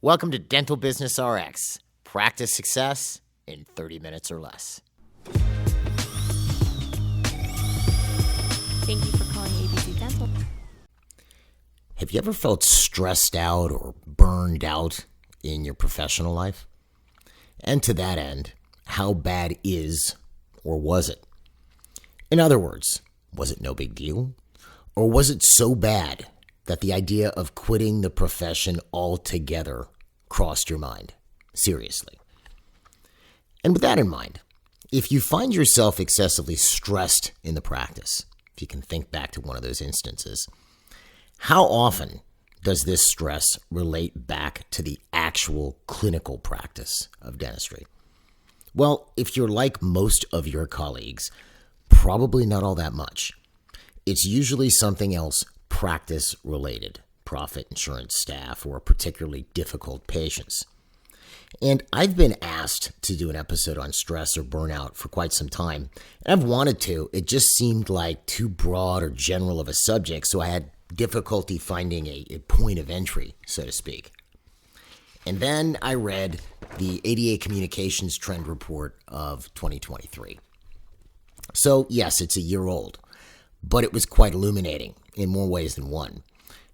Welcome to Dental Business RX. Practice success in 30 minutes or less. Thank you for calling ABC Dental. Have you ever felt stressed out or burned out in your professional life? And to that end, how bad is or was it? In other words, was it no big deal? Or was it so bad that the idea of quitting the profession altogether crossed your mind? Seriously. And with that in mind, if you find yourself excessively stressed in the practice, if you can think back to one of those instances, how often does this stress relate back to the actual clinical practice of dentistry? Well, if you're like most of your colleagues, probably not all that much. It's usually something else practice related, profit, insurance, staff, or particularly difficult patients. And I've been asked to do an episode on stress or burnout for quite some time. And I've wanted to. It just seemed like too broad or general of a subject, so I had difficulty finding a point of entry, so to speak. And then I read the ADA Communications Trend Report of 2023. So yes, it's a year old, but it was quite illuminating in more ways than one.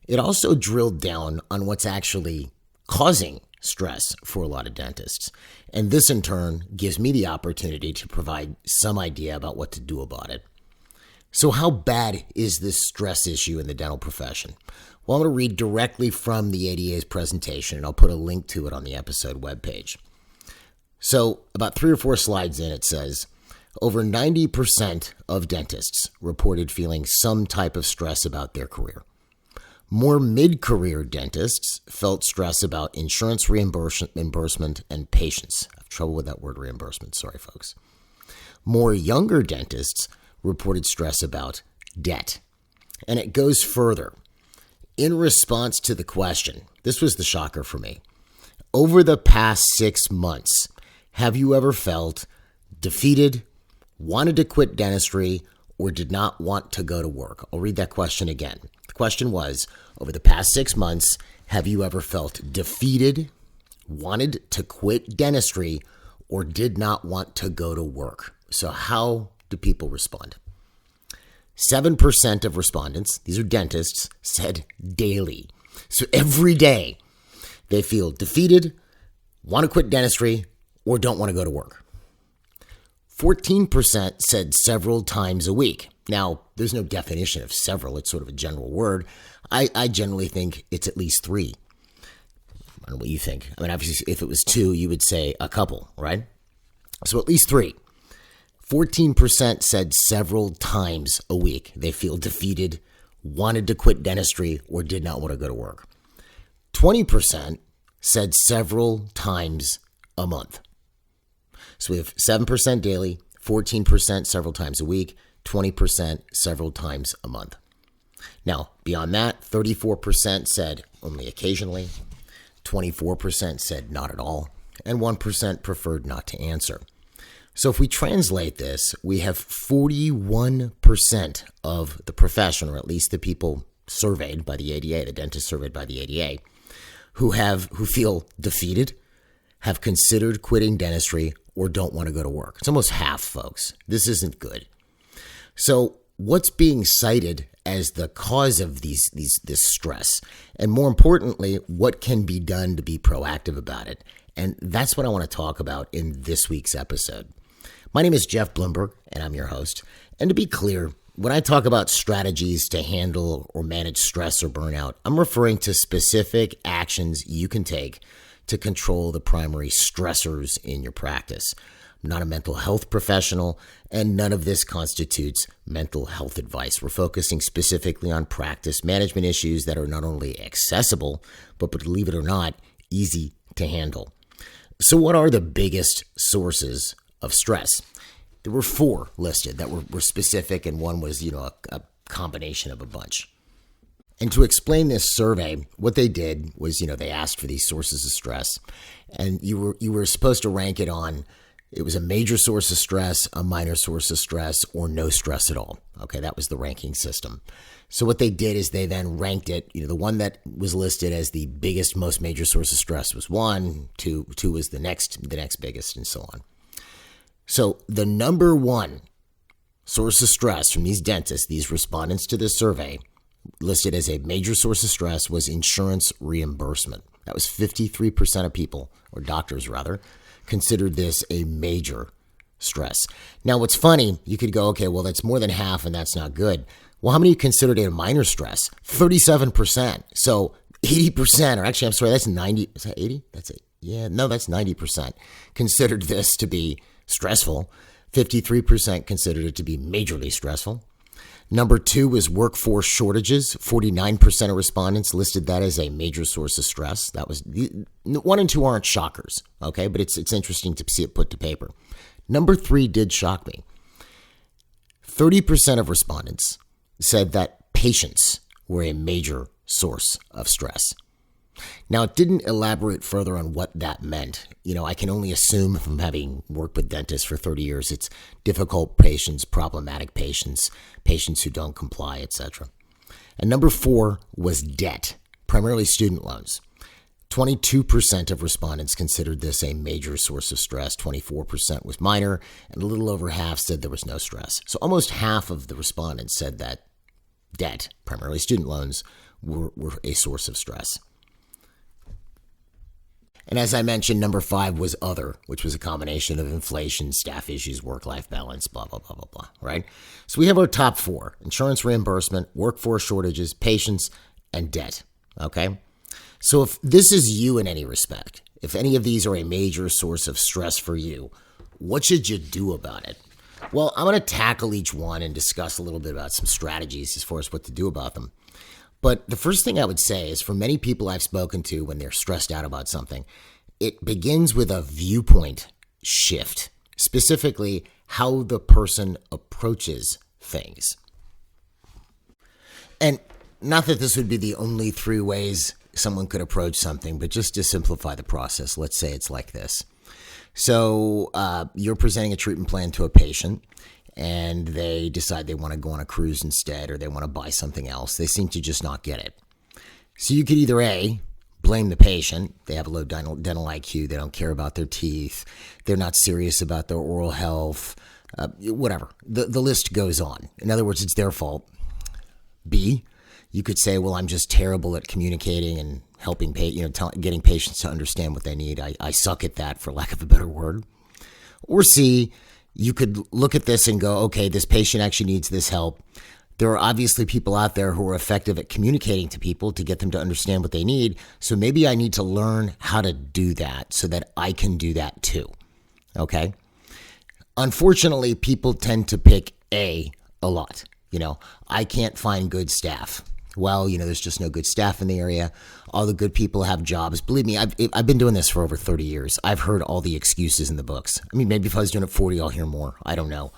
It also drilled down on what's actually causing stress for a lot of dentists. And this in turn gives me the opportunity to provide some idea about what to do about it. So how bad is this stress issue in the dental profession? Well, I'm going to read directly from the ADA's presentation, and I'll put a link to it on the episode webpage. So about 3 or 4 slides in, it says, over 90% of dentists reported feeling some type of stress about their career. More mid-career dentists felt stress about insurance reimbursement and patients. I have trouble with that word reimbursement. Sorry, folks. More younger dentists reported stress about debt. And it goes further. In response to the question, this was the shocker for me. Over the past 6 months, have you ever felt defeated, wanted to quit dentistry, or did not want to go to work? I'll read that question again. The question was, over the past 6 months, have you ever felt defeated, wanted to quit dentistry, or did not want to go to work? So how do people respond? 7% of respondents, these are dentists, said daily. So every day they feel defeated, want to quit dentistry, or don't want to go to work. 14% said several times a week. Now, there's no definition of several. It's sort of a general word. I generally think it's at least 3. I don't know what you think. I mean, obviously, if it was 2, you would say a couple, right? So at least 3. 14% said several times a week they feel defeated, wanted to quit dentistry, or did not want to go to work. 20% said several times a month. So we have 7% daily, 14% several times a week, 20% several times a month. Now, beyond that, 34% said only occasionally, 24% said not at all, and 1% preferred not to answer. So if we translate this, we have 41% of the profession, or at least the people surveyed by the ADA, the dentists surveyed by the ADA, who feel defeated, have considered quitting dentistry, or don't want to go to work. It's almost half, folks. This isn't good. So what's being cited as the cause of this stress? And more importantly, what can be done to be proactive about it? And that's what I want to talk about in this week's episode. My name is Jeff Bloomberg, and I'm your host. And to be clear, when I talk about strategies to handle or manage stress or burnout, I'm referring to specific actions you can take to control the primary stressors in your practice. I'm not a mental health professional, and none of this constitutes mental health advice. We're focusing specifically on practice management issues that are not only accessible, but believe it or not, easy to handle. So what are the biggest sources of stress? There were 4 listed that were specific, and one was, a combination of a bunch. And to explain this survey, what they did was, they asked for these sources of stress, and you were supposed to rank it on, it was a major source of stress, a minor source of stress, or no stress at all. Okay, that was the ranking system. So what they did is they then ranked it. The one that was listed as the biggest, most major source of stress was 1, 2 was the next biggest, and so on. So the number one source of stress from these dentists, these respondents to this survey, listed as a major source of stress was insurance reimbursement. That was 53% of people, or doctors rather, considered this a major stress. Now, what's funny, you could go, okay, well, that's more than half and that's not good. Well, how many considered it a minor stress? 37%. So 80%, or actually, I'm sorry, that's 90. Is that 80? That's it. Yeah, no, that's 90% considered this to be stressful. 53% considered it to be majorly stressful. Number 2 was workforce shortages. 49% of respondents listed that as a major source of stress. That was 1 and 2 aren't shockers, okay? But it's interesting to see it put to paper. Number 3 did shock me. 30% of respondents said that patients were a major source of stress. Now, it didn't elaborate further on what that meant. I can only assume from having worked with dentists for 30 years, it's difficult patients, problematic patients, patients who don't comply, etc. And number 4 was debt, primarily student loans. 22% of respondents considered this a major source of stress. 24% was minor, and a little over half said there was no stress. So almost half of the respondents said that debt, primarily student loans, were a source of stress. And as I mentioned, number 5 was other, which was a combination of inflation, staff issues, work-life balance, blah, blah, blah, blah, blah, right? So we have our top 4: insurance reimbursement, workforce shortages, patients, and debt, okay? So if this is you in any respect, if any of these are a major source of stress for you, what should you do about it? Well, I'm going to tackle each one and discuss a little bit about some strategies as far as what to do about them. But the first thing I would say is, for many people I've spoken to when they're stressed out about something, it begins with a viewpoint shift, specifically how the person approaches things. And not that this would be the only 3 ways someone could approach something, but just to simplify the process, let's say it's like this. So you're presenting a treatment plan to a patient, and they decide they want to go on a cruise instead, or they want to buy something else. They seem to just not get it. So you could either A, blame the patient. They have a low dental IQ. They don't care about their teeth. They're not serious about their oral health, whatever. The list goes on. In other words, it's their fault. B, you could say, well, I'm just terrible at communicating and helping, getting patients to understand what they need. I suck at that, for lack of a better word. Or C, you could look at this and go, okay, this patient actually needs this help. There are obviously people out there who are effective at communicating to people to get them to understand what they need. So maybe I need to learn how to do that so that I can do that too. Okay? Unfortunately, people tend to pick A a lot. I can't find good staff. Well, there's just no good staff in the area. All the good people have jobs. Believe me, I've been doing this for over 30 years. I've heard all the excuses in the books. I mean, maybe if I was doing it 40, I'll hear more. I don't know.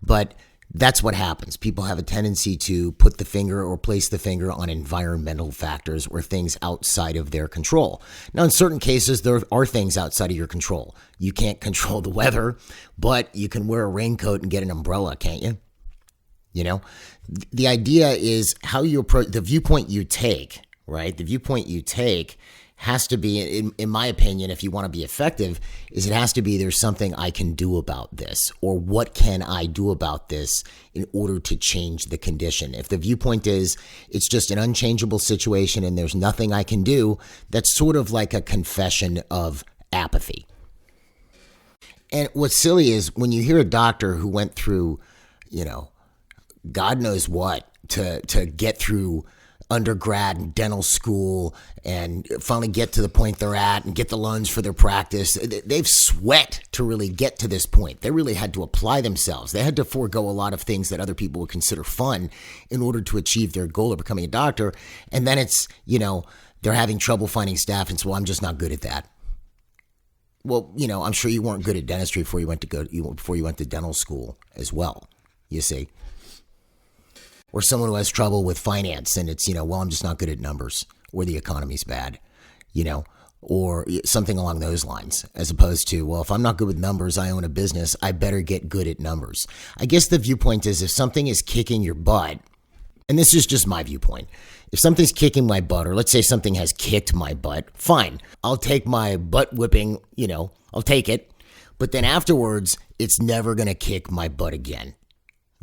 But that's what happens. People have a tendency to put the finger or place the finger on environmental factors or things outside of their control. Now, in certain cases, there are things outside of your control. You can't control the weather, but you can wear a raincoat and get an umbrella, can't you? The idea is how you approach the viewpoint you take, right? The viewpoint you take has to be, in my opinion, if you want to be effective, is it has to be there's something I can do about this, or what can I do about this in order to change the condition. If the viewpoint is it's just an unchangeable situation and there's nothing I can do, that's sort of like a confession of apathy. And what's silly is when you hear a doctor who went through, God knows what to get through undergrad and dental school and finally get to the point they're at and get the loans for their practice. They've sweat to really get to this point. They really had to apply themselves. They had to forego a lot of things that other people would consider fun in order to achieve their goal of becoming a doctor. And then it's, they're having trouble finding staff, and so, well, I'm just not good at that. Well, I'm sure you weren't good at dentistry before you went to dental school as well, you see. Or someone who has trouble with finance and it's, well, I'm just not good at numbers, or the economy's bad, or something along those lines, as opposed to, well, if I'm not good with numbers, I own a business, I better get good at numbers. I guess the viewpoint is if something is kicking your butt, and this is just my viewpoint, if something's kicking my butt, or let's say something has kicked my butt, fine. I'll take my butt whipping, I'll take it. But then afterwards, it's never going to kick my butt again.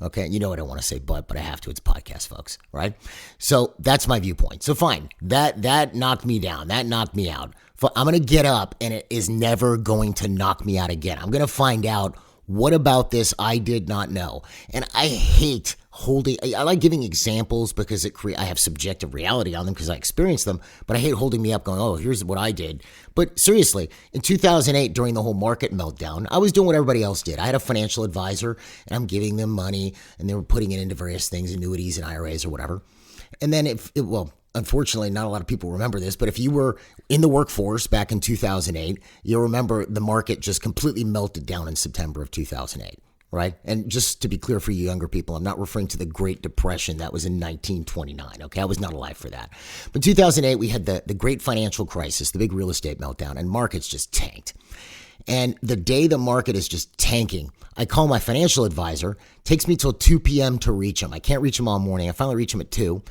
Okay, you know I don't want to say but I have to. It's a podcast, folks, right? So that's my viewpoint. So fine, that knocked me down. That knocked me out. I'm going to get up, and it is never going to knock me out again. I'm going to find out what about this I did not know. And I hate I like giving examples because I have subjective reality on them because I experienced them, but I hate holding me up going, oh, here's what I did. But seriously, in 2008, during the whole market meltdown, I was doing what everybody else did. I had a financial advisor, and I'm giving them money, and they were putting it into various things, annuities and IRAs or whatever. And then unfortunately, not a lot of people remember this, but if you were in the workforce back in 2008, you'll remember the market just completely melted down in September of 2008. Right? And just to be clear for you younger people, I'm not referring to the Great Depression. That was in 1929. Okay. I was not alive for that. But 2008, we had the great financial crisis, the big real estate meltdown, and markets just tanked. And the day the market is just tanking, I call my financial advisor. Takes me till 2 p.m. to reach him. I can't reach him all morning. I finally reach him at 2.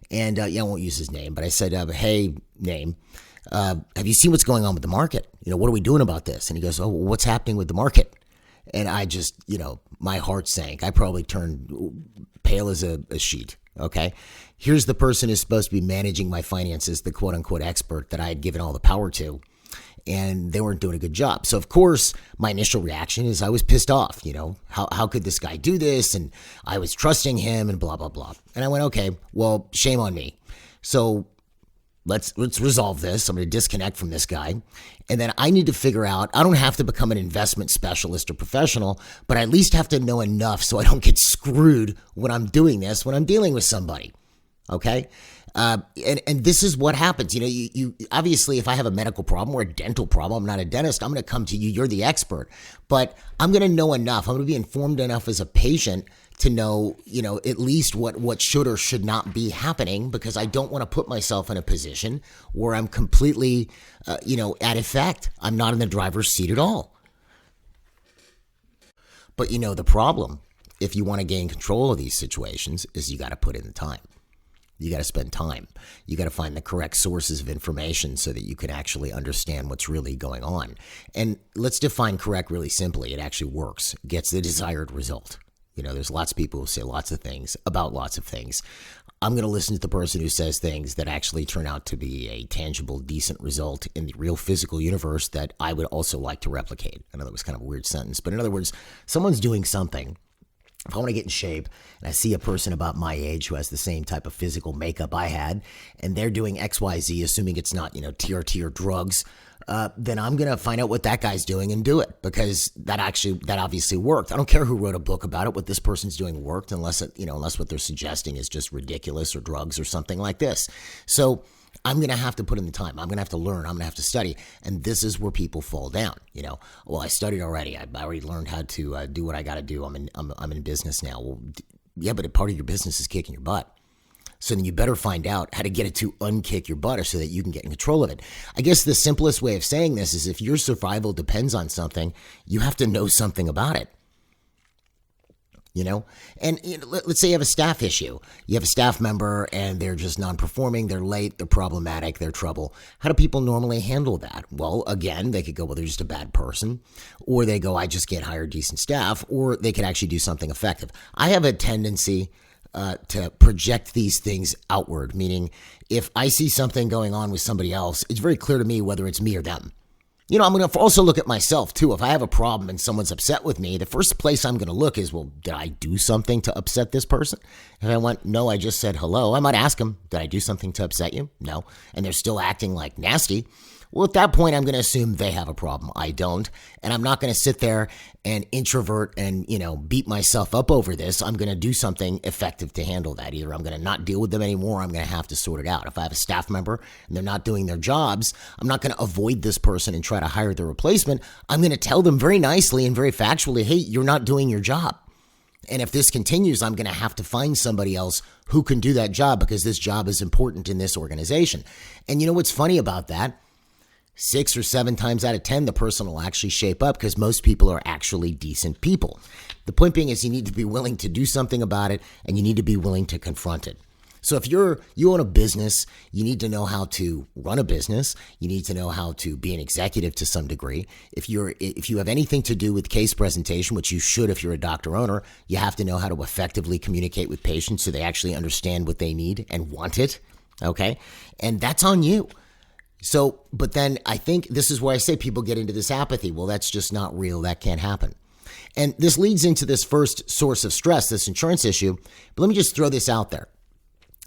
And I won't use his name, but I said, hey, name, have you seen what's going on with the market? What are we doing about this? And he goes, oh, well, what's happening with the market? And I just, my heart sank. I probably turned pale as a sheet. Okay. Here's the person who's supposed to be managing my finances, the quote unquote expert that I had given all the power to, and they weren't doing a good job. So of course, my initial reaction is I was pissed off. How could this guy do this? And I was trusting him and blah, blah, blah. And I went, okay, well, shame on me. So let's resolve this. I'm going to disconnect from this guy. And then I need to figure out, I don't have to become an investment specialist or professional, but I at least have to know enough so I don't get screwed when I'm doing this, when I'm dealing with somebody. Okay. And this is what happens. You obviously, if I have a medical problem or a dental problem, I'm not a dentist, I'm going to come to you. You're the expert, but I'm going to know enough. I'm going to be informed enough as a patient to know, at least what should or should not be happening, because I don't want to put myself in a position where I'm completely, at effect. I'm not in the driver's seat at all. But the problem, if you want to gain control of these situations, is you got to put in the time. You got to spend time. You got to find the correct sources of information so that you can actually understand what's really going on. And let's define correct really simply. It actually works, gets the desired result. There's lots of people who say lots of things about lots of things. I'm going to listen to the person who says things that actually turn out to be a tangible, decent result in the real physical universe that I would also like to replicate. I know that was kind of a weird sentence, but in other words, someone's doing something. If I want to get in shape and I see a person about my age who has the same type of physical makeup I had, and they're doing XYZ, assuming it's not, TRT or drugs, then I'm going to find out what that guy's doing and do it, because that obviously worked. I don't care who wrote a book about it. What this person's doing worked, unless what they're suggesting is just ridiculous or drugs or something like this. So I'm going to have to put in the time. I'm going to have to learn. I'm going to have to study. And this is where people fall down. Well, I studied already. I already learned how to do what I got to do. I'm in business now. Well, yeah, but a part of your business is kicking your butt. So then you better find out how to get it to unkick your butt, or so that you can get in control of it. I guess the simplest way of saying this is if your survival depends on something, you have to know something about it. And let's say you have a staff issue. You have a staff member and they're just non-performing, they're late, they're problematic, they're trouble. How do people normally handle that? Well, again, they could go, well, they're just a bad person, or they go, I just can't hire decent staff, or they could actually do something effective. I have a tendency to project these things outward, meaning if I see something going on with somebody else, it's very clear to me whether it's me or them. I'm going to also look at myself too. If I have a problem and someone's upset with me, the first place I'm going to look is, well, did I do something to upset this person? If I went, no, I just said hello, I might ask them, did I do something to upset you? No. And they're still acting like nasty. Well, at that point, I'm going to assume they have a problem. I don't. And I'm not going to sit there and introvert and, beat myself up over this. I'm going to do something effective to handle that. Either I'm going to not deal with them anymore, or I'm going to have to sort it out. If I have a staff member and they're not doing their jobs, I'm not going to avoid this person and try to hire their replacement. I'm going to tell them very nicely and very factually, hey, you're not doing your job. And if this continues, I'm going to have to find somebody else who can do that job, because this job is important in this organization. And you know what's funny about that? 6 or 7 times out of 10, the person will actually shape up because most people are actually decent people. The point being is you need to be willing to do something about it, and you need to be willing to confront it. So if you own a business, you need to know how to run a business. You need to know how to be an executive to some degree. If you have anything to do with case presentation, which you should if you're a doctor owner, you have to know how to effectively communicate with patients so they actually understand what they need and want it. Okay? And that's on you. So, but then I think this is where I say people get into this apathy. Well, that's just not real. That can't happen. And this leads into this first source of stress, this insurance issue. But let me just throw this out there.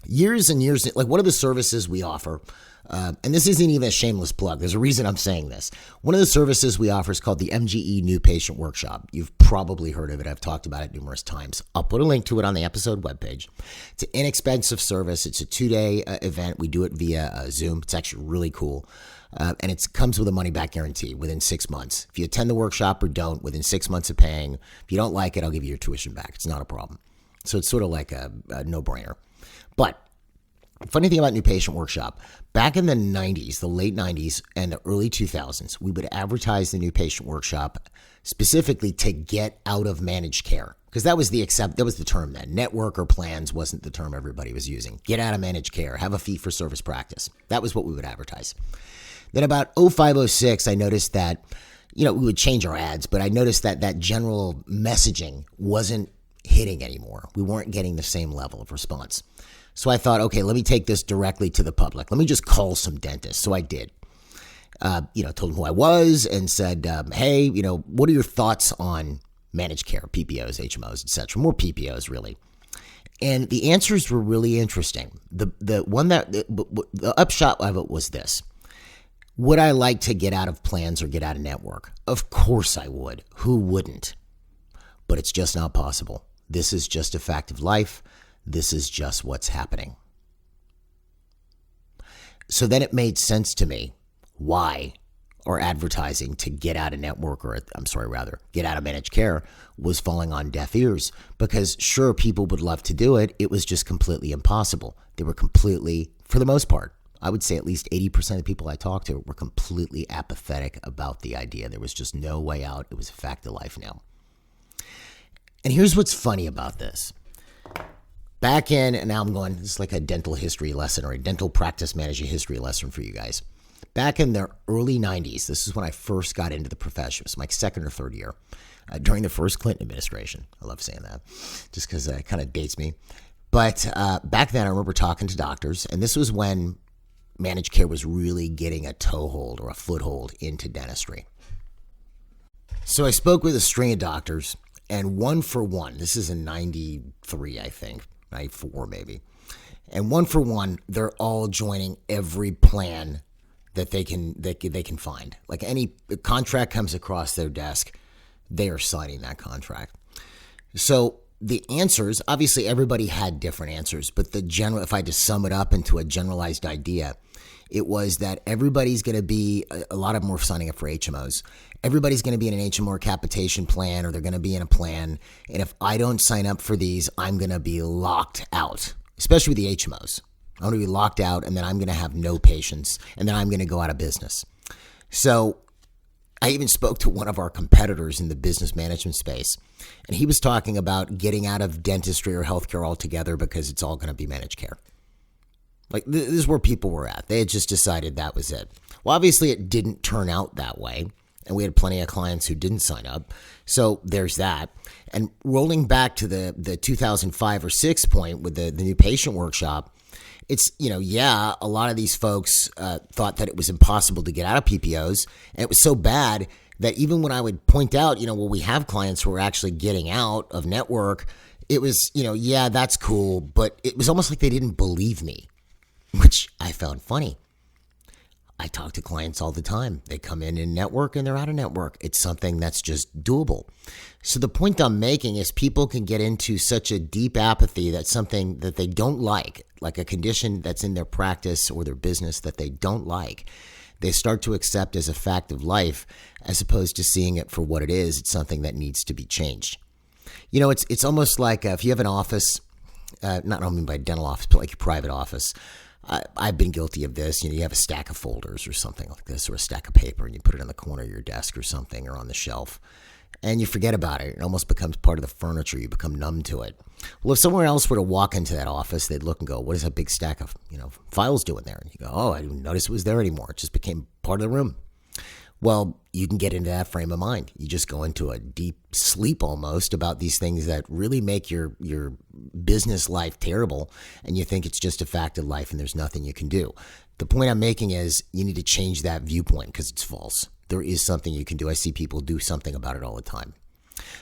Years and years, like one of the services we offer, and this isn't even a shameless plug. There's a reason I'm saying this. One of the services we offer is called the MGE New Patient Workshop. You've probably heard of it. I've talked about it numerous times. I'll put a link to it on the episode webpage. It's an inexpensive service. It's a 2-day event. We do it via Zoom. It's actually really cool. And it comes with a money-back guarantee within 6 months. If you attend the workshop or don't, within 6 months of paying, if you don't like it, I'll give you your tuition back. It's not a problem. So it's sort of like a no-brainer. But funny thing about New Patient Workshop, back in the 90s, the late 90s and the early 2000s, we would advertise the New Patient Workshop specifically to get out of managed care. Because that was the term then. Network or plans wasn't the term everybody was using. Get out of managed care. Have a fee-for-service practice. That was what we would advertise. Then about 05, 06, I noticed that, we would change our ads, but I noticed that that general messaging wasn't hitting anymore. We weren't getting the same level of response. So I thought, okay, let me take this directly to the public. Let me just call some dentists. So I did. Told them who I was and said, hey, what are your thoughts on managed care, PPOs, HMOs, et cetera? More PPOs, really. And the answers were really interesting. The upshot of it was this. Would I like to get out of plans or get out of network? Of course I would. Who wouldn't? But it's just not possible. This is just a fact of life. This is just what's happening. So then it made sense to me why our advertising to get out of network, get out of managed care was falling on deaf ears. Because sure, people would love to do it. It was just completely impossible. They were completely, for the most part, I would say at least 80% of the people I talked to were completely apathetic about the idea. There was just no way out. It was a fact of life now. And here's what's funny about this. Back in, and now I'm going, this is like a dental history lesson or a dental practice manager history lesson for you guys. Back in the early 90s, this is when I first got into the profession. It was my second or third year during the first Clinton administration. I love saying that just because it kind of dates me. But back then, I remember talking to doctors, and this was when managed care was really getting a toehold or a foothold into dentistry. So I spoke with a string of doctors, and one for one, this is in 93, I think, 94 maybe, and one for one, they're all joining every plan that they can find. Like any contract comes across their desk, they are signing that contract. So the answers, obviously everybody had different answers, but if I had to sum it up into a generalized idea, it was that everybody's going to be, a lot of them were signing up for HMOs. Everybody's going to be in an HMO or capitation plan, or they're going to be in a plan. And if I don't sign up for these, I'm going to be locked out, especially with the HMOs. I'm going to be locked out, and then I'm going to have no patients, and then I'm going to go out of business. So I even spoke to one of our competitors in the business management space, and he was talking about getting out of dentistry or healthcare altogether because it's all going to be managed care. Like, this is where people were at. They had just decided that was it. Well, obviously, it didn't turn out that way, and we had plenty of clients who didn't sign up. So there's that. And rolling back to the 2005 or 6 point with the New Patient Workshop, it's, a lot of these folks thought that it was impossible to get out of PPOs, and it was so bad that even when I would point out, we have clients who are actually getting out of network, it was, that's cool, but it was almost like they didn't believe me, which I found funny. I talk to clients all the time. They come in network and they're out of network. It's something that's just doable. So the point I'm making is people can get into such a deep apathy that something that they don't like a condition that's in their practice or their business that they don't like, they start to accept as a fact of life as opposed to seeing it for what it is. It's something that needs to be changed. It's almost like if you have an office, not only by dental office, but like your private office. I've been guilty of this. You have a stack of folders or something like this, or a stack of paper, and you put it in the corner of your desk or something, or on the shelf, and you forget about it. It almost becomes part of the furniture. You become numb to it. Well, if someone else were to walk into that office, they'd look and go, what is that big stack of, files doing there? And you go, oh, I didn't notice it was there anymore. It just became part of the room. Well, you can get into that frame of mind. You just go into a deep sleep almost about these things that really make your business life terrible, and you think it's just a fact of life and there's nothing you can do. The point I'm making is you need to change that viewpoint because it's false. There is something you can do. I see people do something about it all the time.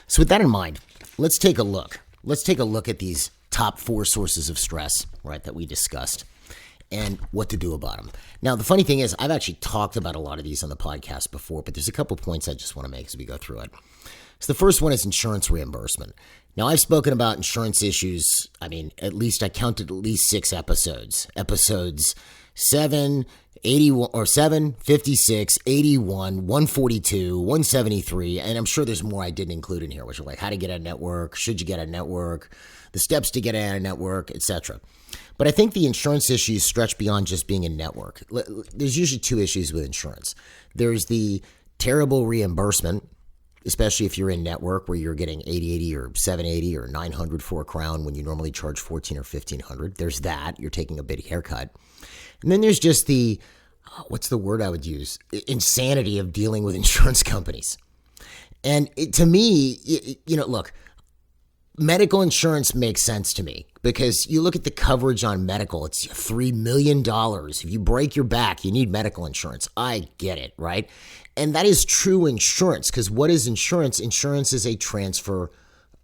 So with that in mind, let's take a look. Let's take a look at these top 4 sources of stress, right, that we discussed, and what to do about them. Now, the funny thing is, I've actually talked about a lot of these on the podcast before, but there's a couple points I just want to make as we go through it. So the first one is insurance reimbursement. Now, I've spoken about insurance issues. At least I counted at least 6 episodes. Episodes 7, 81, or 7, 56, 81, 142, 173, and I'm sure there's more I didn't include in here, which are like how to get a network, should you get a network, the steps to get a network, etc. But I think the insurance issues stretch beyond just being a network. There's usually 2 issues with insurance. There's the terrible reimbursement, especially if you're in network where you're getting $880 or $780 or $900 for a crown when you normally charge $1,400 or $1,500. There's that. You're taking a big haircut. And then there's just the, what's the word I would use? Insanity of dealing with insurance companies. And to me, look, medical insurance makes sense to me because you look at the coverage on medical, it's $3 million. If you break your back, you need medical insurance. I get it, right? And that is true insurance because what is insurance? Insurance is a transfer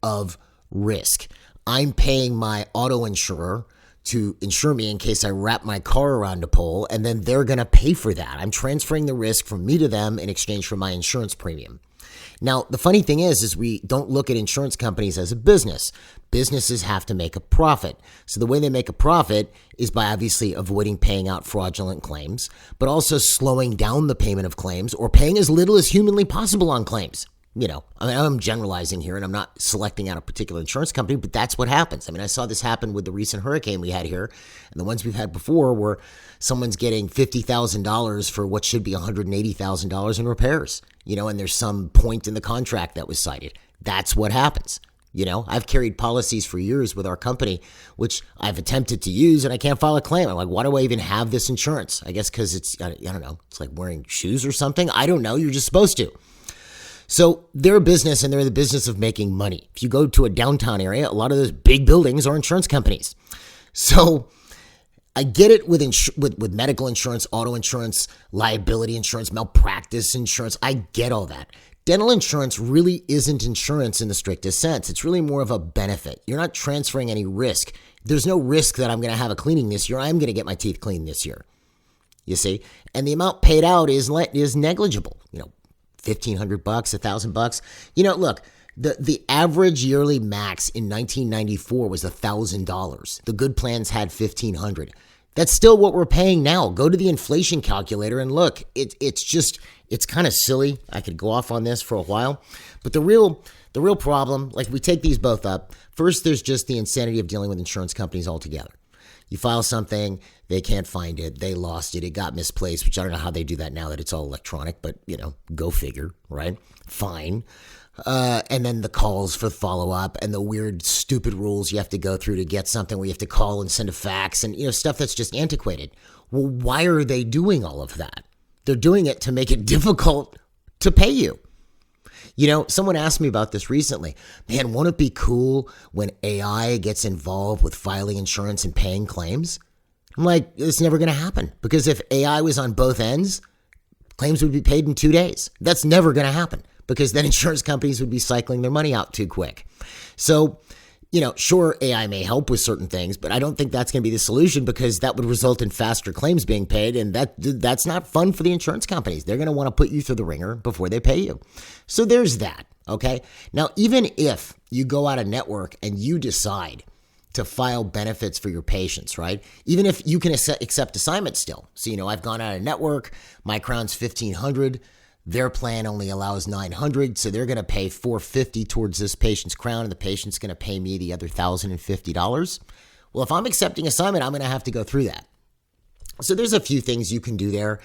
of risk. I'm paying my auto insurer to insure me in case I wrap my car around a pole, and then they're going to pay for that. I'm transferring the risk from me to them in exchange for my insurance premium. Now, the funny thing is we don't look at insurance companies as a business. Businesses have to make a profit. So the way they make a profit is by obviously avoiding paying out fraudulent claims, but also slowing down the payment of claims or paying as little as humanly possible on claims. I'm generalizing here and I'm not selecting out a particular insurance company, but that's what happens. I saw this happen with the recent hurricane we had here and the ones we've had before where someone's getting $50,000 for what should be $180,000 in repairs, and there's some point in the contract that was cited. That's what happens. I've carried policies for years with our company, which I've attempted to use and I can't file a claim. I'm like, why do I even have this insurance? I guess because it's, I don't know, it's like wearing shoes or something. I don't know. You're just supposed to. So they're a business and they're in the business of making money. If you go to a downtown area, a lot of those big buildings are insurance companies. So I get it with medical insurance, auto insurance, liability insurance, malpractice insurance. I get all that. Dental insurance really isn't insurance in the strictest sense. It's really more of a benefit. You're not transferring any risk. There's no risk that I'm going to have a cleaning this year. I'm going to get my teeth cleaned this year. You see? And the amount paid out is negligible. $1,500, $1,000. Look, the average yearly max in 1994 was $1,000. The good plans had $1,500. That's still what we're paying now. Go to the inflation calculator and look. It's kind of silly. I could go off on this for a while, but the real problem, like we take these both up. First, there's just the insanity of dealing with insurance companies altogether. You file something, they can't find it, they lost it, it got misplaced, which I don't know how they do that now that it's all electronic, but, go figure, right? Fine. And then the calls for follow-up and the weird, stupid rules you have to go through to get something where you have to call and send a fax and, stuff that's just antiquated. Well, why are they doing all of that? They're doing it to make it difficult to pay you. Someone asked me about this recently. Man, won't it be cool when AI gets involved with filing insurance and paying claims? I'm like, it's never going to happen because if AI was on both ends, claims would be paid in 2 days. That's never going to happen because then insurance companies would be cycling their money out too quick. So, sure, AI may help with certain things, but I don't think that's going to be the solution because that would result in faster claims being paid, and that's not fun for the insurance companies. They're going to want to put you through the ringer before they pay you. So there's that, okay? Now, even if you go out of network and you decide to file benefits for your patients, right? Even if you can accept assignments still. So, I've gone out of network, my crown's $1,500, their plan only allows $900, so they're going to pay $450 towards this patient's crown, and the patient's going to pay me the other $1,050. Well, if I'm accepting assignment, I'm going to have to go through that. So there's a few things you can do there.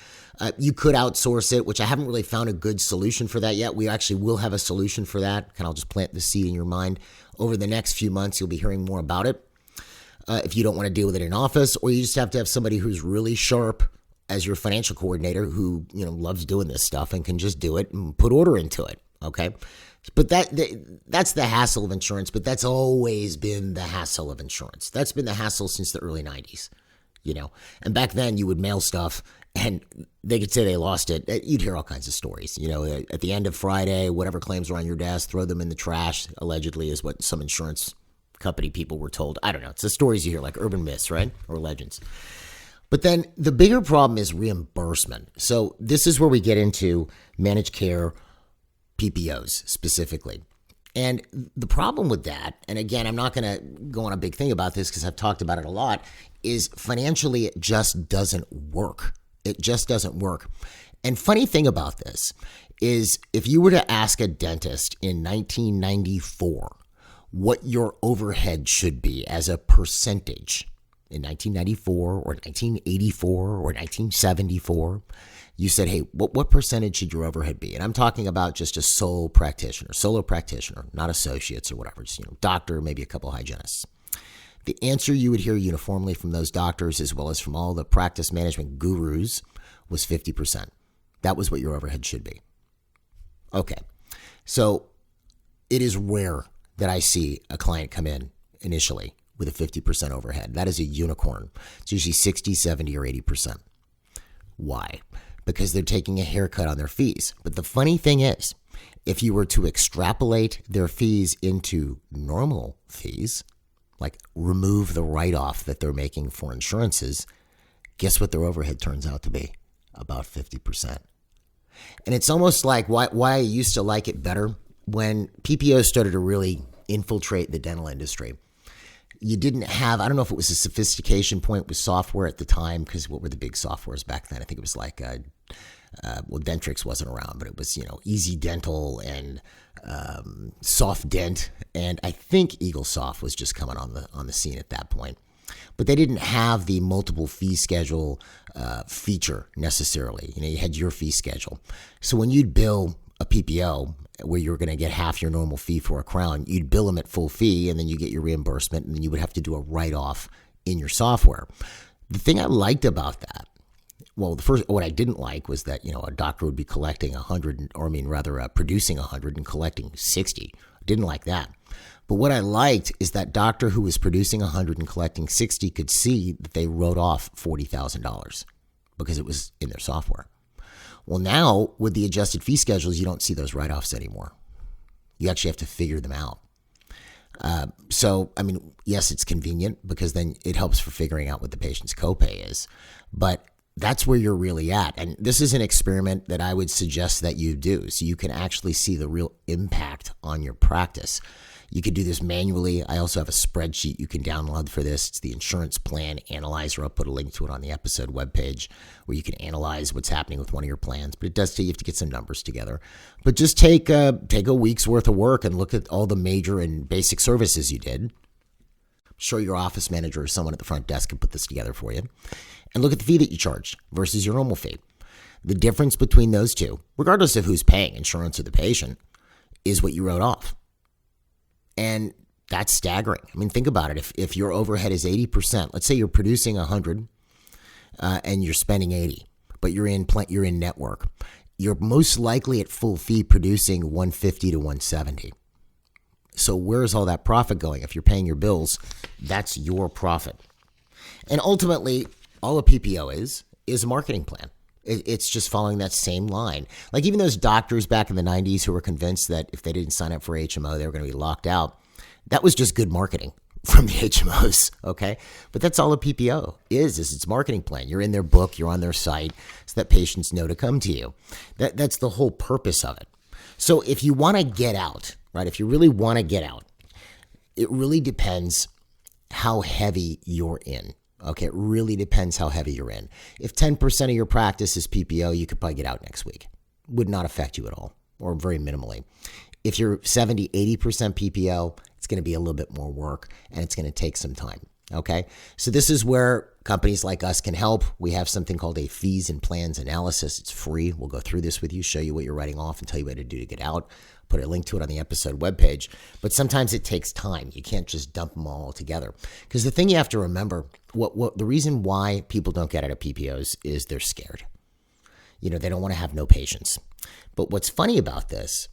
You could outsource it, which I haven't really found a good solution for that yet. We actually will have a solution for that. I'll just plant the seed in your mind. Over the next few months, you'll be hearing more about it. If you don't want to deal with it in office, or you just have to have somebody who's really sharp as your financial coordinator who, loves doing this stuff and can just do it and put order into it. Okay. But that's the hassle of insurance, but that's always been the hassle of insurance. That's been the hassle since the early 90s. And back then you would mail stuff and they could say they lost it. You'd hear all kinds of stories. At the end of Friday, whatever claims were on your desk, throw them in the trash, allegedly, is what some insurance company people were told. I don't know. It's the stories you hear, like urban myths, right? Or legends. But then the bigger problem is reimbursement. So this is where we get into managed care PPOs specifically. And the problem with that, and again, I'm not going to go on a big thing about this because I've talked about it a lot, is financially it just doesn't work. It just doesn't work. And funny thing about this is if you were to ask a dentist in 1994 what your overhead should be as a percentage in 1994 or 1984 or 1974, you said, hey, what percentage should your overhead be? And I'm talking about just a solo practitioner, not associates or whatever, just, doctor, maybe a couple hygienists. The answer you would hear uniformly from those doctors, as well as from all the practice management gurus, was 50%. That was what your overhead should be. Okay. So it is rare that I see a client come in initially with a 50% overhead. That is a unicorn. It's usually 60, 70, or 80%. Why? Because they're taking a haircut on their fees. But the funny thing is, if you were to extrapolate their fees into normal fees, like remove the write-off that they're making for insurances, guess what their overhead turns out to be? About 50%. And it's almost like why I used to like it better when PPOs started to really infiltrate the dental industry. You didn't have, I don't know if it was a sophistication point with software at the time, because what were the big softwares back then? I think it was like, Dentrix wasn't around, but it was, Easy Dental and Soft Dent. And I think EagleSoft was just coming on the scene at that point. But they didn't have the multiple fee schedule feature necessarily. You had your fee schedule. So when you'd bill a PPO where you're going to get half your normal fee for a crown, you'd bill them at full fee and then you get your reimbursement, and then you would have to do a write-off in your software. The thing I liked about that, what I didn't like was that, a doctor would be collecting 100, producing 100 and collecting 60. I didn't like that. But what I liked is that doctor who was producing 100 and collecting 60 could see that they wrote off $40,000 because it was in their software. Well, now with the adjusted fee schedules, you don't see those write-offs anymore. You actually have to figure them out. Yes, it's convenient because then it helps for figuring out what the patient's copay is. But that's where you're really at. And this is an experiment that I would suggest that you do so you can actually see the real impact on your practice. You could do this manually. I also have a spreadsheet you can download for this. It's the Insurance Plan Analyzer. I'll put a link to it on the episode webpage where you can analyze what's happening with one of your plans. But it does tell you have to get some numbers together. But just take a week's worth of work and look at all the major and basic services you did. I'm sure your office manager or someone at the front desk can put this together for you. And look at the fee that you charged versus your normal fee. The difference between those two, regardless of who's paying, insurance or the patient, is what you wrote off. And that's staggering. Think about it. If your overhead is 80%, let's say you're producing 100 and you're spending 80, but you're in network, you're most likely at full fee producing 150 to 170. So where's all that profit going? If you're paying your bills, that's your profit. And ultimately, all a PPO is a marketing plan. It's just following that same line. Like even those doctors back in the 90s who were convinced that if they didn't sign up for HMO, they were going to be locked out. That was just good marketing from the HMOs, okay? But that's all a PPO is its marketing plan. You're in their book, you're on their site, so that patients know to come to you. That's the whole purpose of it. So if you want to get out, right, if you really want to get out, it really depends how heavy you're in. Okay, it really depends how heavy you're in. If 10% of your practice is PPO, you could probably get out next week. Would not affect you at all, or very minimally. If you're 70, 80% PPO, it's going to be a little bit more work, and it's going to take some time. Okay, so this is where companies like us can help. We have something called a fees and plans analysis. It's free. We'll go through this with you, show you what you're writing off, and tell you what to do to get out. Put a link to it on the episode webpage. But sometimes it takes time. You can't just dump them all together. Because the thing you have to remember, the reason why people don't get out of PPOs is they're scared. They don't want to have no patients. But what's funny about this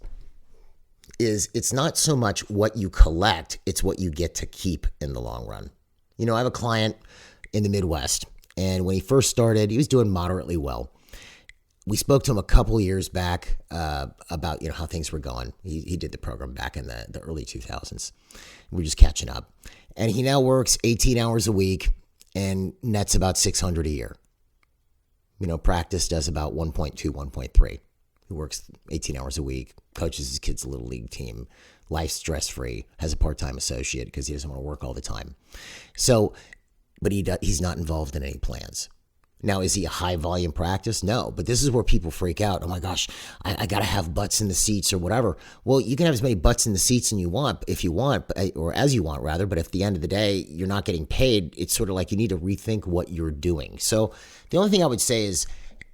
is it's not so much what you collect, it's what you get to keep in the long run. I have a client in the Midwest, and when he first started, he was doing moderately well. We spoke to him a couple years back about how things were going. He did the program back in the early 2000s. We're just catching up. And he now works 18 hours a week and nets about $600 a year. Practice does about 1.2, 1.3. He works 18 hours a week, coaches his kids' little league team, life's stress-free, has a part-time associate because he doesn't want to work all the time. So, but he's not involved in any plans. Now, is he a high-volume practice? No, but this is where people freak out. Oh my gosh, I got to have butts in the seats or whatever. Well, you can have as many butts in the seats as you want, or as you want rather, but if at the end of the day, you're not getting paid, it's sort of like you need to rethink what you're doing. So the only thing I would say is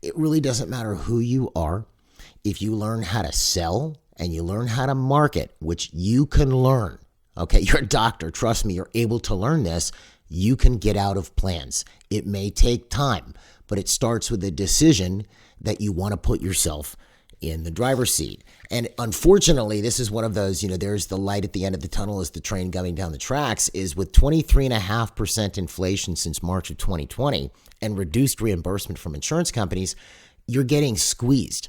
it really doesn't matter who you are. If you learn how to sell and you learn how to market, which you can learn, okay, you're a doctor, trust me, you're able to learn this, you can get out of plans. It may take time, but it starts with a decision that you want to put yourself in the driver's seat. And unfortunately, this is one of those, there's the light at the end of the tunnel as the train coming down the tracks, is with 23.5% inflation since March of 2020 and reduced reimbursement from insurance companies, you're getting squeezed.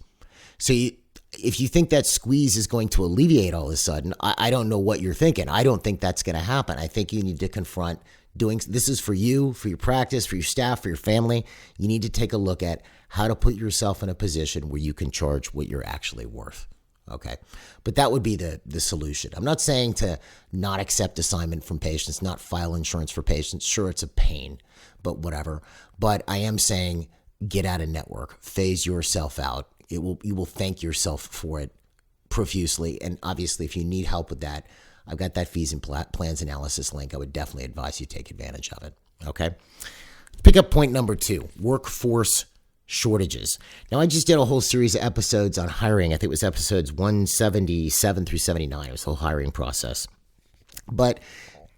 So if you think that squeeze is going to alleviate all of a sudden, I don't know what you're thinking. I don't think that's going to happen. I think you need to confront this is for you, for your practice, for your staff, for your family. You need to take a look at how to put yourself in a position where you can charge what you're actually worth. Okay. But that would be the solution. I'm not saying to not accept assignment from patients, not file insurance for patients. Sure, it's a pain, but whatever. But I am saying get out of network, phase yourself out. You will thank yourself for it profusely. And obviously, if you need help with that, I've got that fees and plans analysis link. I would definitely advise you take advantage of it. Okay. Let's pick up point number 2, workforce shortages. Now, I just did a whole series of episodes on hiring. I think it was episodes 177 through 79. It was the whole hiring process. But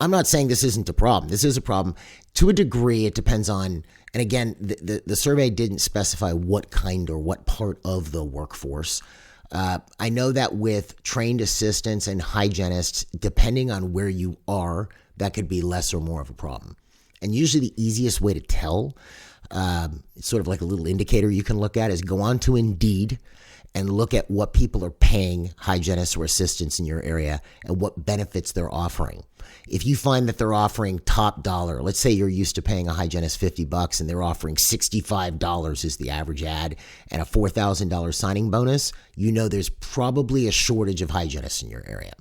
I'm not saying this isn't a problem. This is a problem. To a degree, it depends on, and again, the survey didn't specify what kind or what part of the workforce. I know that with trained assistants and hygienists, depending on where you are, that could be less or more of a problem. And usually the easiest way to tell, it's sort of like a little indicator you can look at, is go on to Indeed and look at what people are paying hygienists or assistants in your area and what benefits they're offering. If you find that they're offering top dollar, let's say you're used to paying a hygienist $50 and they're offering $65 is the average ad and a $4,000 signing bonus, there's probably a shortage of hygienists in your area.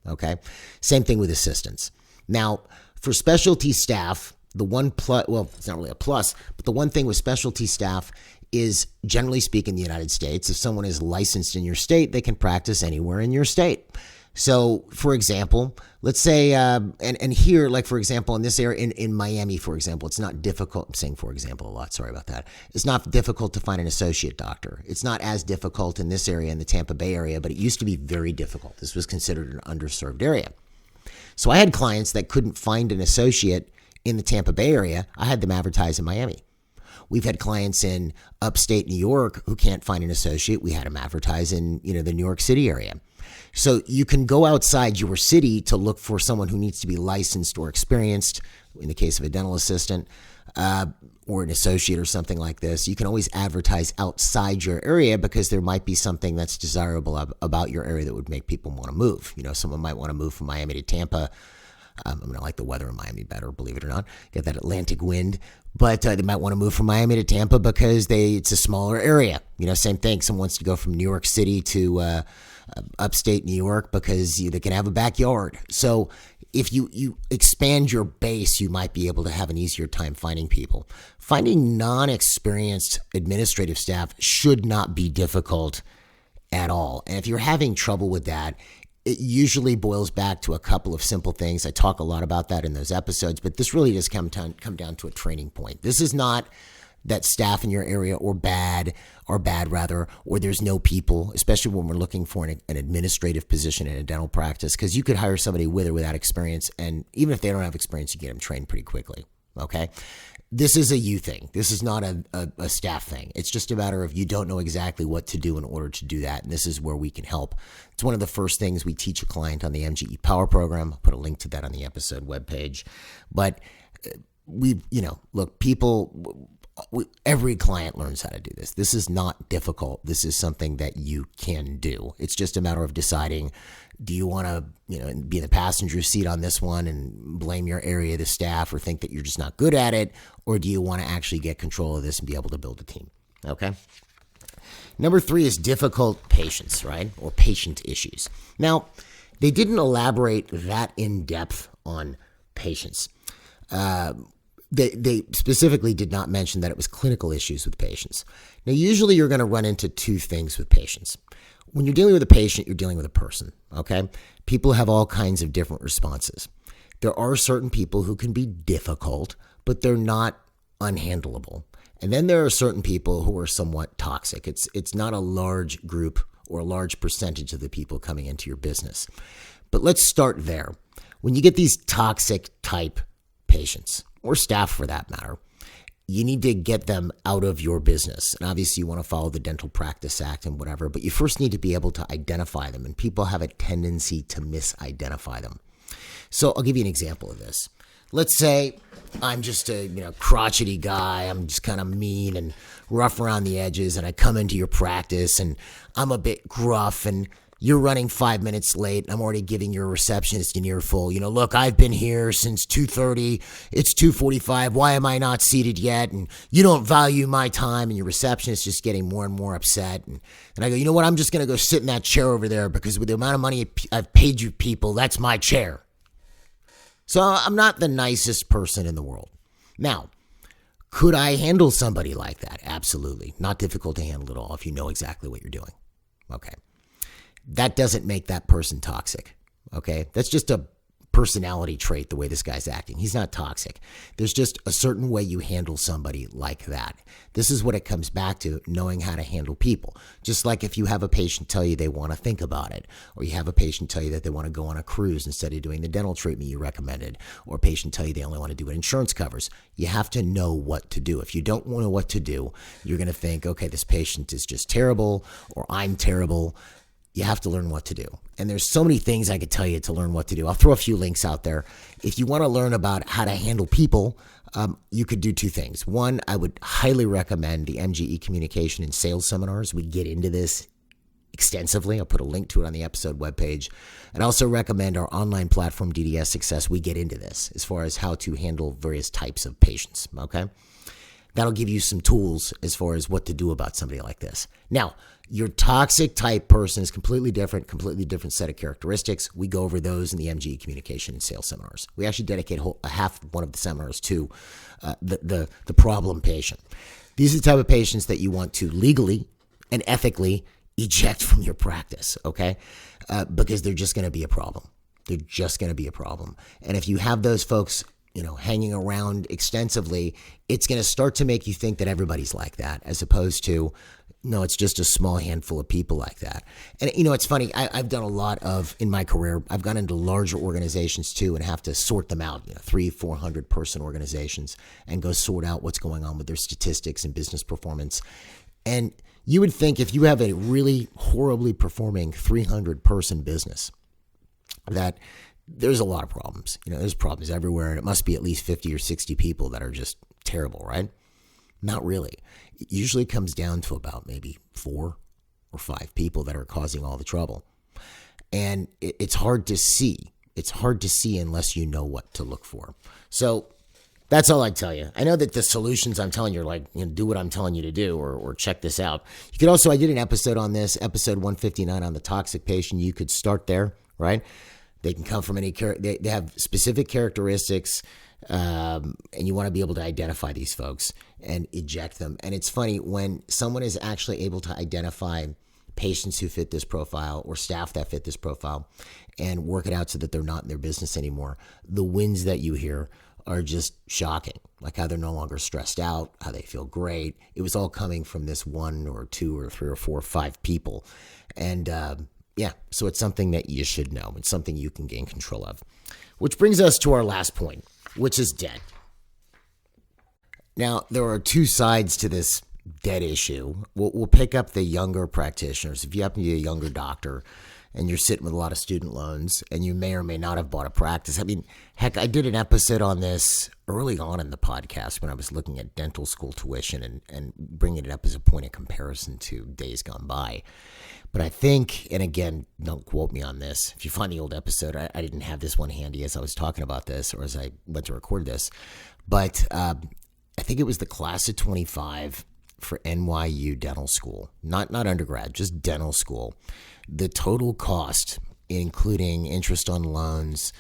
Okay. Same thing with assistants. Now, for specialty staff, the one plus, well, it's not really a plus, but the one thing with specialty staff is, generally speaking, in the United States, if someone is licensed in your state, they can practice anywhere in your state. So, for example, let's say, and here, like, for example, in this area, in Miami, for example, it's not difficult. I'm saying, for example, a lot. Sorry about that. It's not difficult to find an associate doctor. It's not as difficult in this area, in the Tampa Bay area, but it used to be very difficult. This was considered an underserved area. So I had clients that couldn't find an associate in the Tampa Bay area. I had them advertise in Miami. We've had clients in upstate New York who can't find an associate. We had them advertise in, the New York City area. So you can go outside your city to look for someone who needs to be licensed or experienced, in the case of a dental assistant, or an associate or something like this. You can always advertise outside your area because there might be something that's desirable about your area that would make people want to move. Someone might want to move from Miami to Tampa. I like the weather in Miami better, believe it or not. Get that Atlantic wind. But they might want to move from Miami to Tampa because it's a smaller area. Same thing. Someone wants to go from New York City to upstate New York because they can have a backyard. So if you expand your base, you might be able to have an easier time finding people. Finding non-experienced administrative staff should not be difficult at all. And if you're having trouble with that, it usually boils back to a couple of simple things. I talk a lot about that in those episodes, but this really does come down to a training point. This is not that staff in your area are bad, or there's no people, especially when we're looking for an administrative position in a dental practice, because you could hire somebody with or without experience, and even if they don't have experience, you get them trained pretty quickly, okay? This is a you thing. This is not a staff thing. It's just a matter of you don't know exactly what to do in order to do that, and this is where we can help. It's one of the first things we teach a client on the MGE Power Program. I'll put a link to that on the episode webpage. But every client learns how to do this. This is not difficult. This is something that you can do. It's just a matter of deciding, do you want to, be in the passenger seat on this one and blame your area, the staff, or think that you're just not good at it? Or do you want to actually get control of this and be able to build a team? Okay. Number 3 is difficult patients, right? Or patient issues. Now, they didn't elaborate that in depth on patients. They specifically did not mention that it was clinical issues with patients. Now, usually you're going to run into 2 things with patients. When you're dealing with a patient, you're dealing with a person, okay? People have all kinds of different responses. There are certain people who can be difficult, but they're not unhandleable. And then there are certain people who are somewhat toxic. It's not a large group or a large percentage of the people coming into your business. But let's start there. When you get these toxic type patients, or staff for that matter, you need to get them out of your business. And obviously you want to follow the Dental Practice Act and whatever, but you first need to be able to identify them, and people have a tendency to misidentify them. So I'll give you an example of this. Let's say I'm just a crotchety guy. I'm just kind of mean and rough around the edges, and I come into your practice and I'm a bit gruff, and you're running 5 minutes late. I'm already giving your receptionist an earful. Look, I've been here since 2:30. It's 2:45. Why am I not seated yet? And you don't value my time. And your receptionist is just getting more and more upset. And I go, you know what? I'm just going to go sit in that chair over there, because with the amount of money I've paid you people, that's my chair. So I'm not the nicest person in the world. Now, could I handle somebody like that? Absolutely. Not difficult to handle at all if you know exactly what you're doing. Okay. That doesn't make that person toxic, okay? That's just a personality trait, the way this guy's acting. He's not toxic. There's just a certain way you handle somebody like that. This is what it comes back to, knowing how to handle people. Just like if you have a patient tell you they want to think about it, or you have a patient tell you that they want to go on a cruise instead of doing the dental treatment you recommended, or a patient tell you they only want to do what insurance covers. You have to know what to do. If you don't know what to do, you're going to think, okay, this patient is just terrible, or I'm terrible. You have to learn what to do. And there's so many things I could tell you to learn what to do. I'll throw a few links out there. If you want to learn about how to handle people, you could do 2 things. One, I would highly recommend the MGE Communication and Sales Seminars. We get into this extensively. I'll put a link to it on the episode webpage. I'd also recommend our online platform, DDS Success. We get into this as far as how to handle various types of patients, okay? That'll give you some tools as far as what to do about somebody like this. Now, your toxic type person is completely different set of characteristics. We go over those in the MGE Communication and Sales Seminars. We actually dedicate half one of the seminars to the problem patient. These are the type of patients that you want to legally and ethically eject from your practice, okay? Because they're just going to be a problem. They're just going to be a problem. And if you have those folks hanging around extensively, it's going to start to make you think that everybody's like that, as opposed to, no, it's just a small handful of people like that. And, it's funny. I've done a lot in my career, I've gone into larger organizations too and have to sort them out, 300-400 person organizations, and go sort out what's going on with their statistics and business performance. And you would think if you have a really horribly performing 300 person business, that there's a lot of problems. There's problems everywhere, and it must be at least 50 or 60 people that are just terrible, right? Not really. It usually comes down to about maybe 4 or 5 people that are causing all the trouble. And it's hard to see. It's hard to see unless you know what to look for. So that's all I tell you. I know that the solutions I'm telling you are like, do what I'm telling you to do, or check this out. You could also, I did an episode on this, episode 159 on the toxic patient. You could start there, right? They can come from they have specific characteristics, and you want to be able to identify these folks and eject them. And it's funny, when someone is actually able to identify patients who fit this profile or staff that fit this profile and work it out so that they're not in their business anymore. The wins that you hear are just shocking, like how they're no longer stressed out, how they feel great. It was all coming from this 1 or 2 or 3 or 4 or 5 people. And so it's something that you should know. It's something you can gain control of. Which brings us to our last point, which is debt. Now, there are 2 sides to this debt issue. We'll pick up the younger practitioners. If you happen to be a younger doctor and you're sitting with a lot of student loans and you may or may not have bought a practice. I mean, heck, I did an episode on this early on in the podcast when I was looking at dental school tuition and bringing it up as a point of comparison to days gone by. But I think, and again, don't quote me on this. If you find the old episode, I didn't have this one handy as I was talking about this or as I went to record this. But I think it was the class of 25 for NYU dental school, not undergrad, just dental school. The total cost, including interest on loans,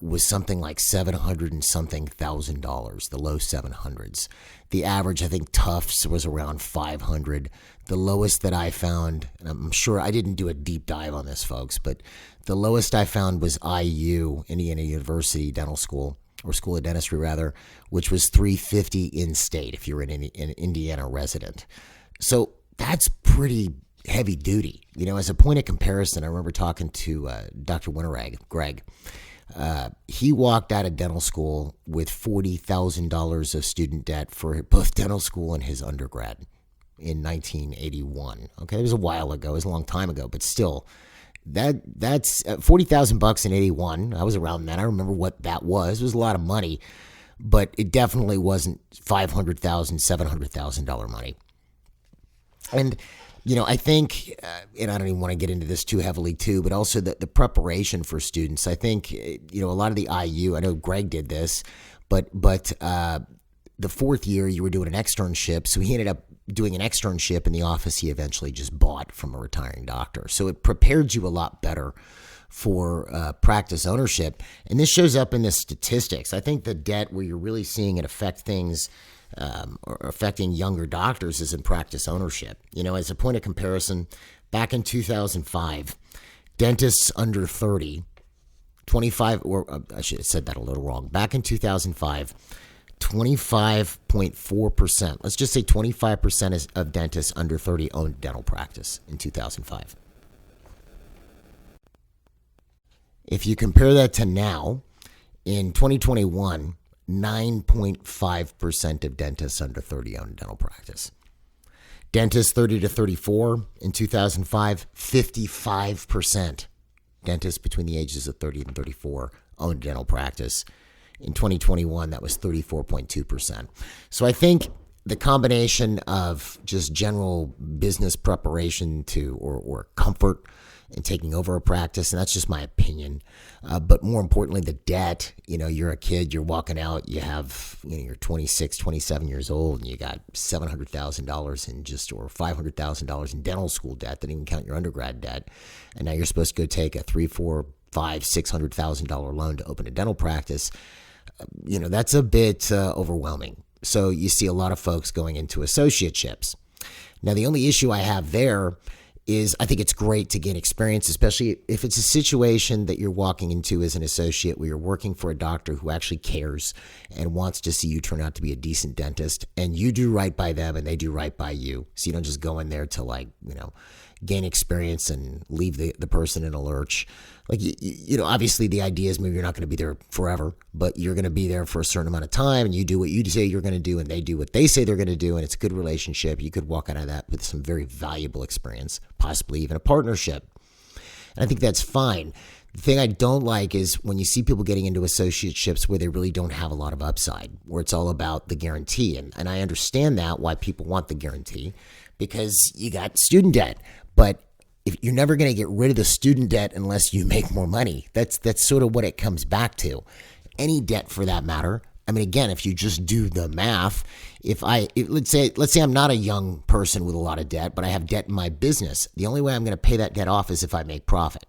was something like $700 and something thousand, the low 700s. The average, I think Tufts was around $500. The lowest that I found, and I'm sure I didn't do a deep dive on this, folks, but the lowest I found was IU, Indiana University Dental School, or School of Dentistry rather, which was $350 in state if you're an Indiana resident. So that's pretty heavy duty. You know, as a point of comparison, I remember talking to Dr. Winterag, Greg. He walked out of dental school with $40,000 of student debt for both dental school and his undergrad in 1981. Okay, it was a while ago. It was a long time ago, but still, that's $40,000 in 81. I was around then. I remember what that was. It was a lot of money, but it definitely wasn't $500,000, $700,000 money. And you know, I think, and I don't even want to get into this too heavily too, but also the preparation for students. I think, you know, a lot of the IU, I know Greg did this, but the 4th year you were doing an externship. So he ended up doing an externship in the office he eventually just bought from a retiring doctor. So it prepared you a lot better for practice ownership. And this shows up in the statistics. I think the debt where you're really seeing it affect things or affecting younger doctors is in practice ownership. You know, as a point of comparison, back in 2005, dentists under 30, 25, or I should have said that a little wrong. Back in 2005, 25.4%, let's just say 25% of dentists under 30 owned dental practice in 2005. If you compare that to now, in 2021, 9.5% of dentists under 30 own dental practice. Dentists 30 to 34 in 2005, 55%. Dentists between the ages of 30 and 34 owned dental practice. In 2021, that was 34.2%. So I think the combination of just general business preparation to or comfort in taking over a practice, and that's just my opinion. But more importantly, the debt. You know, you're a kid, you're walking out, you have, you know, you're 26, 27 years old, and you got $700,000 in just, or $500,000 in dental school debt. Didn't even count your undergrad debt. And now you're supposed to go take a $300,000, $400,000, $500,000, $600,000 loan to open a dental practice. You know, that's a bit overwhelming. So you see a lot of folks going into associateships. Now, the only issue I have there is I think it's great to gain experience, especially if it's a situation that you're walking into as an associate where you're working for a doctor who actually cares and wants to see you turn out to be a decent dentist, and you do right by them and they do right by you. So you don't just go in there to, like, you know, gain experience and leave the person in a lurch. Like, you know, obviously the idea is maybe you're not going to be there forever, but you're going to be there for a certain amount of time, and you do what you say you're going to do and they do what they say they're going to do, and it's a good relationship. You could walk out of that with some very valuable experience, possibly even a partnership. And I think that's fine. The thing I don't like is when you see people getting into associateships where they really don't have a lot of upside, where it's all about the guarantee. And I understand that, why people want the guarantee, because you got student debt. But if you're never going to get rid of the student debt unless you make more money. That's sort of what it comes back to. Any debt for that matter. I mean, again, if you just do the math, let's say I'm not a young person with a lot of debt, but I have debt in my business. The only way I'm going to pay that debt off is if I make profit.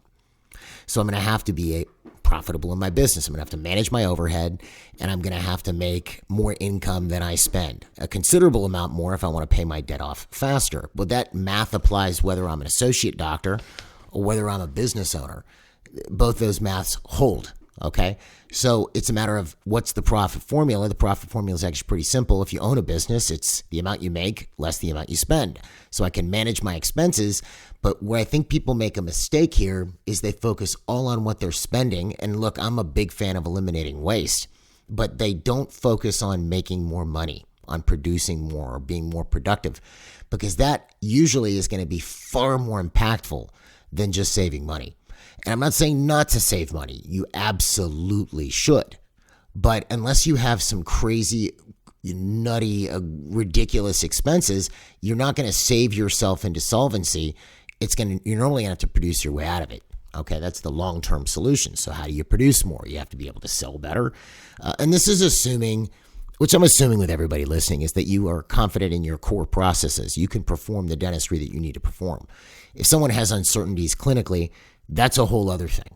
So I'm going to have to be profitable in my business. I'm going to have to manage my overhead, and I'm going to have to make more income than I spend, a considerable amount more if I want to pay my debt off faster. But that math applies whether I'm an associate doctor or whether I'm a business owner. Both those maths hold. Okay, so it's a matter of what's the profit formula. The profit formula is actually pretty simple. If you own a business, it's the amount you make less the amount you spend. So I can manage my expenses. But where I think people make a mistake here is they focus all on what they're spending. And look, I'm a big fan of eliminating waste, but they don't focus on making more money, on producing more or being more productive, because that usually is going to be far more impactful than just saving money. And I'm not saying not to save money. You absolutely should. But unless you have some crazy, nutty, ridiculous expenses, you're not going to save yourself into solvency. You're normally going to have to produce your way out of it. Okay, that's the long-term solution. So how do you produce more? You have to be able to sell better. And this is assuming, which I'm assuming with everybody listening, is that you are confident in your core processes. You can perform the dentistry that you need to perform. If someone has uncertainties clinically, that's a whole other thing.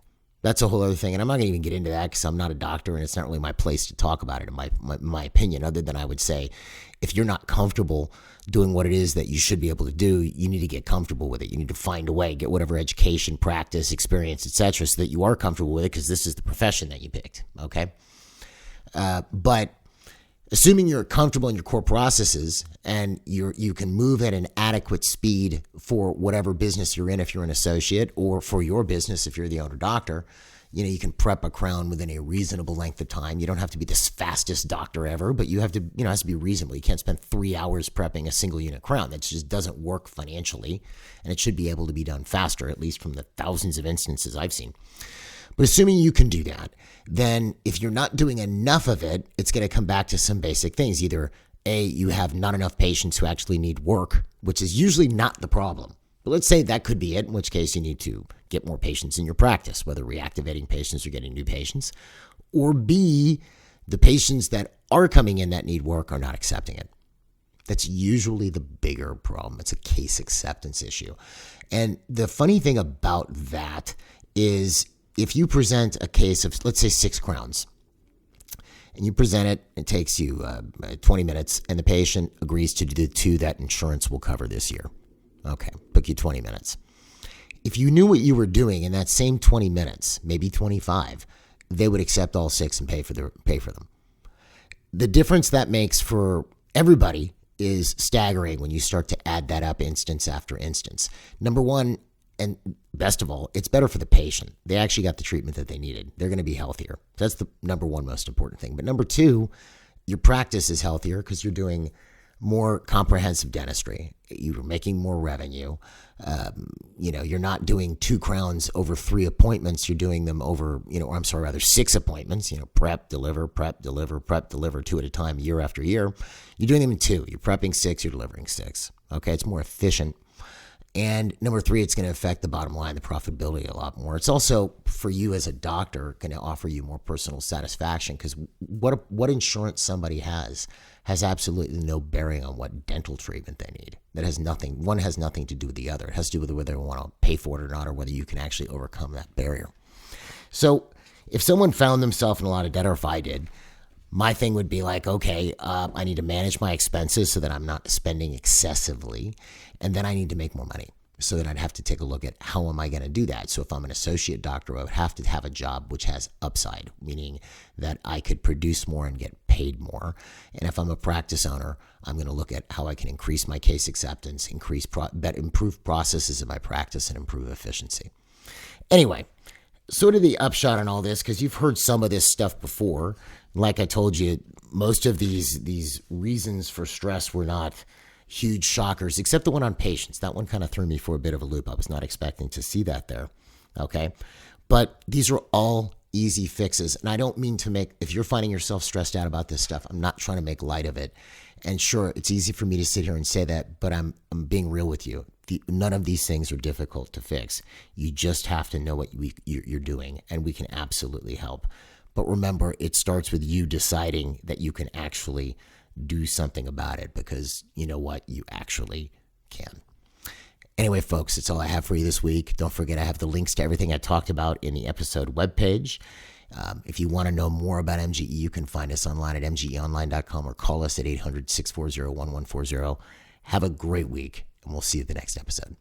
And I'm not going to even get into that because I'm not a doctor and it's not really my place to talk about it in my opinion, other than I would say if you're not comfortable doing what it is that you should be able to do, you need to get comfortable with it. You need to find a way, get whatever education, practice, experience, etc., so that you are comfortable with it because this is the profession that you picked, okay? But assuming you're comfortable in your core processes and you can move at an adequate speed for whatever business you're in if you're an associate, or for your business if you're the owner doctor, you can prep a crown within a reasonable length of time. You don't have to be the fastest doctor ever, but you have to, it has to be reasonable. You can't spend 3 hours prepping a single unit crown. That just doesn't work financially, and it should be able to be done faster, at least from the thousands of instances I've seen. But assuming you can do that, then if you're not doing enough of it, it's going to come back to some basic things. Either A, you have not enough patients who actually need work, which is usually not the problem. But let's say that could be it, in which case you need to get more patients in your practice, whether reactivating patients or getting new patients. Or B, the patients that are coming in that need work are not accepting it. That's usually the bigger problem. It's a case acceptance issue. And the funny thing about that is, if you present a case of, let's say, 6 crowns, and you present it takes you 20 minutes, and the patient agrees to do the 2 that insurance will cover this year. Okay, took you 20 minutes. If you knew what you were doing in that same 20 minutes, maybe 25, they would accept all 6 and pay for them. The difference that makes for everybody is staggering when you start to add that up instance after instance. Number one, and best of all, it's better for the patient. They actually got the treatment that they needed. They're going to be healthier. That's the number one most important thing. But number two, your practice is healthier because you're doing more comprehensive dentistry. You're making more revenue. You're not doing 2 crowns over 3 appointments. You're doing them over, 6 appointments, prep, deliver, 2 at a time, year after year. You're doing them in 2. You're prepping 6, you're delivering 6. Okay, it's more efficient. And number 3, it's going to affect the bottom line, the profitability a lot more. It's also, for you as a doctor, going to offer you more personal satisfaction, because what insurance somebody has absolutely no bearing on what dental treatment they need. One has nothing to do with the other. It has to do with whether they want to pay for it or not, or whether you can actually overcome that barrier. So if someone found themselves in a lot of debt, or if I did, my thing would be like, okay, I need to manage my expenses so that I'm not spending excessively. And then I need to make more money. So then I'd have to take a look at how am I going to do that. So if I'm an associate doctor, I would have to have a job which has upside, meaning that I could produce more and get paid more. And if I'm a practice owner, I'm going to look at how I can increase my case acceptance, improve processes in my practice, and improve efficiency. Anyway, sort of the upshot on all this, because you've heard some of this stuff before. Like I told you, most of these reasons for stress were not huge shockers, except the one on patients. That one kind of threw me for a bit of a loop. I was not expecting to see that there. Okay. But these are all easy fixes. And I don't mean to if you're finding yourself stressed out about this stuff, I'm not trying to make light of it. And sure, it's easy for me to sit here and say that, but I'm being real with you. None of these things are difficult to fix. You just have to know what you're doing, and we can absolutely help. But remember, it starts with you deciding that you can actually do something about it, because you know what? You actually can. Anyway, folks, that's all I have for you this week. Don't forget, I have the links to everything I talked about in the episode webpage. If you want to know more about MGE, you can find us online at mgeonline.com or call us at 800-640-1140. Have a great week, and we'll see you at the next episode.